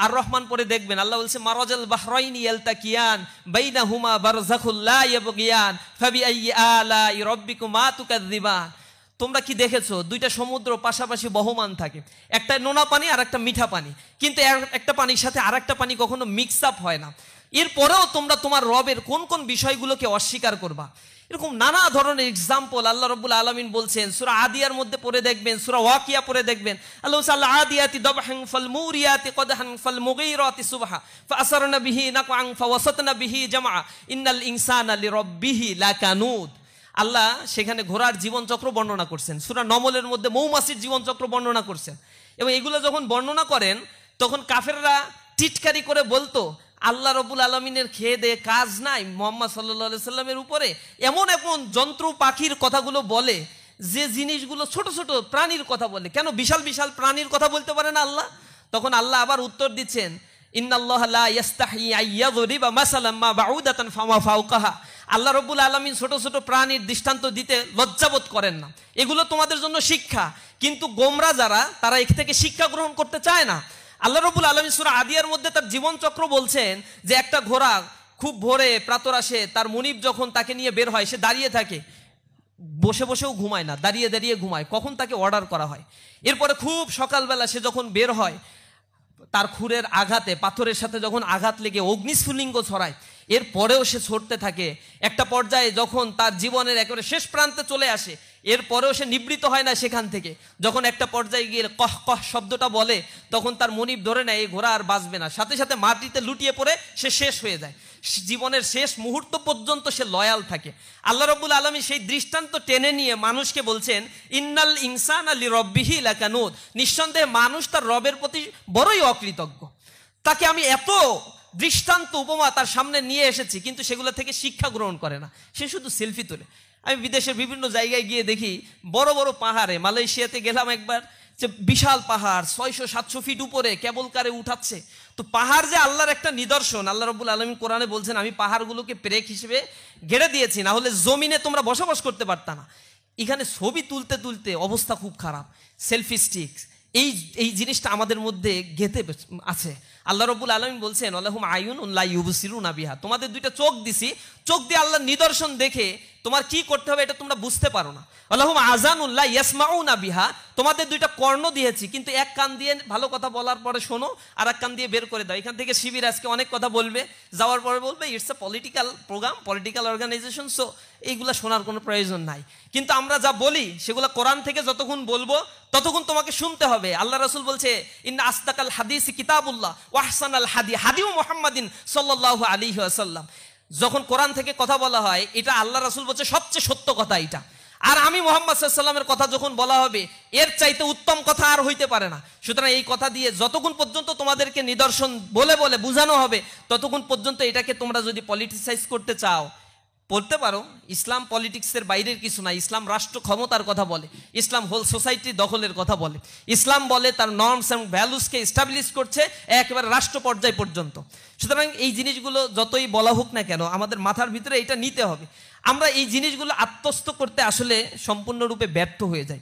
আর রহমান পরে দেখবেন আল্লাহ বলছে মারাজাল বাহরাইনি ইয়ালতাকিয়ান বাইনাহুমা বারযাখুল লা ইয়াবগিয়ান ফাবিআইয়ি আলাই রাব্বিকুমা তুকাযযিবান। তোমরা কি দেখেছো দুইটা সমুদ্র পাশাপাশি বহমান থাকে, একটা নোনা পানি আর একটা মিঠা পানি, কিন্তু একটা পানির সাথে আর একটা পানি কখনো মিক্স আপ হয় না। এরপরেও তোমরা তোমার রবের কোন কোন বিষয়গুলোকে অস্বীকার করবা। এরকম নানা ধরনের এক্সাম্পল আল্লাহ রাব্বুল আলামিন বলছেন। সূরা আদিয়ার মধ্যে পড়ে দেখবেন, সূরা ওয়াকিয়া পড়ে দেখবেন, আল্লাহ বলছে আদিয়াতি দাবহান ফালমুরিয়াতি কদহান ফালমুগীরাতি সুবহা ফাআসারনা বিহি নাকআন ফাওয়াসাতনা বিহি জামআ ইন্নাল ইনসানা লিরাব্বিহি লাকানুদ। আল্লাহ সেখানে ঘোড়ার জীবনচক্র বর্ণনা করছেন, সূরা নমলের মধ্যে মৌমাছির জীবনচক্র বর্ণনা করছেন। এবং এগুলো যখন বর্ণনা করেন তখন কাফেররা টিটকারি করে বলতো আল্লাহ রাব্বুল আলামিনের খেয়ে দিয়ে কাজ নাই মুহাম্মদ সাল্লাল্লাহু আলাইহি সাল্লামের উপরে। এমন এমন যন্ত্র পাখির কথাগুলো বলে, যে জিনিসগুলো ছোট ছোট প্রাণীর কথা বলে, কেন বিশাল বিশাল প্রাণীর কথা বলতে পারে না আল্লাহ? তখন আল্লাহ আবার উত্তর দিচ্ছেন ইন্নাল্লাহা লা ইস্তাহি আইয়াযরিবা মাসালাম মা বাউদাতান ফামা ফাওকাহা। আল্লাহ রাব্বুল আলামিন ছোট ছোট প্রাণীর দৃষ্টান্ত দিতে লজ্জাবোধ করেন না, এগুলো তোমাদের জন্য শিক্ষা। কিন্তু গোমরা যারা, তারা এর থেকে শিক্ষা গ্রহণ করতে চায় না। আল্লাহ রাব্বুল আলামিন সূরা আদিয়ার মধ্যে তার জীবনচক্র বলছেন যে একটা ঘোড়া খুব ভোরে প্রাতরাশে তার মুনিব যখন তাকে নিয়ে বের হয়, সে দাঁড়িয়ে থাকে, বসে বসেও ঘুমায় না, দাঁড়িয়ে দাঁড়িয়ে ঘুমায়, কখন তাকে অর্ডার করা হয়। এরপরে খুব সকালবেলা সে যখন বের হয়, তার খুরের আঘাতে, পাথরের সাথে যখন আঘাত লেগে অগ্নিস্ফুলিঙ্গ ছড়ায়, এরপরেও সে ছড়তে থাকে। একটা পর্যায়ে যখন তার জীবনের একেবারে শেষ প্রান্তে চলে আসে, এরপরেও সে নিবৃত হয় না সেখান থেকে। যখন একটা পর্যায়ে গিয়ে কহ কহ শব্দটা বলে, তখন তার মনিব ধরে নেয় এই ঘোড়া আর বাঁচবে না, সাথে সাথে মাটিতে লুটিয়ে পড়ে সে শেষ হয়ে যায়। জীবনের শেষ মুহূর্ত পর্যন্ত সে লয়াল থাকে। আল্লাহ রাব্বুল আলামিন সেই দৃষ্টান্ত টেনে নিয়ে মানুষকে বলছেন ইন্নাল ইনসানা লিরাব্বিহি লাকানুদ। নিঃসন্দেহে মানুষ তার রবের প্রতি বড়ই অকৃতজ্ঞ। তাকে আমি এত দৃষ্টান্ত উপমা তার সামনে নিয়ে এসেছি, কিন্তু সেগুলো থেকে শিক্ষা গ্রহণ করে না, সে শুধু সেলফি তোলে। আমি বিদেশের বিভিন্ন জায়গায় গিয়ে দেখি বড় বড় পাহাড়ে, মালয়েশিয়াতে গেলাম একবার, যে বিশাল পাহাড় 600-700 ফিট উপরে কেবল কারে উঠাচ্ছে। তো পাহাড় যে আল্লাহর একটা নিদর্শন, আল্লাহ রাব্বুল আলামিন কোরআনে বলছেন আমি পাহাড়গুলোকে পেরেক হিসেবে গেড়ে দিয়েছি, না হলে জমিনে তোমরা বসবাস করতে পারতা না। এখানে ছবি তুলতে তুলতে অবস্থা খুব খারাপ, সেলফি স্টিক, এই জিনিসটা আমাদের মধ্যে গেঁথে আছে। আল্লাহ রাব্বুল আলামিন বলছেন আলাহুম আয়ুনুন লা ইউবসিরুনা বিহা, তোমাদের দুইটা চোখ দিছি, চোখ দিয়ে আল্লাহর নিদর্শন দেখে তোমার কি করতে হবে এটা তোমরা বুঝতে পারো না। আলাহুম আযানুন লা ইয়াসমাউনা বিহা, তোমাদের দুইটা কর্ণ দিয়েছি, কিন্তু এক কান দিয়ে ভালো কথা বলার পরে শোনো, আর এক কান দিয়ে বের করে দাও। এখান থেকে শিবির আজকে অনেক কথা বলবে, যাওয়ার পরে বলবে it's a political programme, political organisation, so এইগুলা শোনার কোনো প্রয়োজন নাই। কিন্তু আমরা যা বলি সেগুলো কোরআন থেকে যতক্ষণ বলবো ততক্ষণ তোমাকে শুনতে হবে। আল্লাহ রাসূল বলছে ইন্না আসতাকাল হাদিসি কিতাবুল্লাহ ওয়া আহসানাল হাদিউ মুহাম্মাদিন সাল্লাল্লাহু আলাইহি ওয়াসাল্লাম। যখন কোরআন থেকে কথা বলা হয়, এটা আল্লাহ রাসূল বলছে সবচেয়ে সত্য কথা এটা। আর আমি মুহাম্মদ সাল্লাল্লাহু আলাইহি ওয়াসাল্লামের কথা যখন বলা হবে, এর চাইতে উত্তম কথা আর হইতে পারে না। সুতরাং এই কথা দিয়ে যতক্ষণ পর্যন্ত তোমাদেরকে নিদর্শন বলে বলে বোঝানো হবে, ততক্ষণ পর্যন্ত এটাকে তোমরা যদি পলিটিসাইজ করতে চাও বলতে পারো। ইসলাম পলিটিক্সের বাইরের কিছু না। ইসলাম রাষ্ট্র ক্ষমতার কথা বলে, ইসলাম হোল সোসাইটি দখলের কথা বলে, ইসলাম বলে তার নর্মস এবং ভ্যালুসকে এস্টাবলিশ করছে একেবারে রাষ্ট্র পর্যায় পর্যন্ত। সুতরাং এই জিনিসগুলো যতই বলা হোক না কেন, আমাদের মাথার ভিতরে এটা নিতে হবে। আমরা এই জিনিসগুলো আত্মস্থ করতে আসলে সম্পূর্ণরূপে ব্যর্থ হয়ে যাই।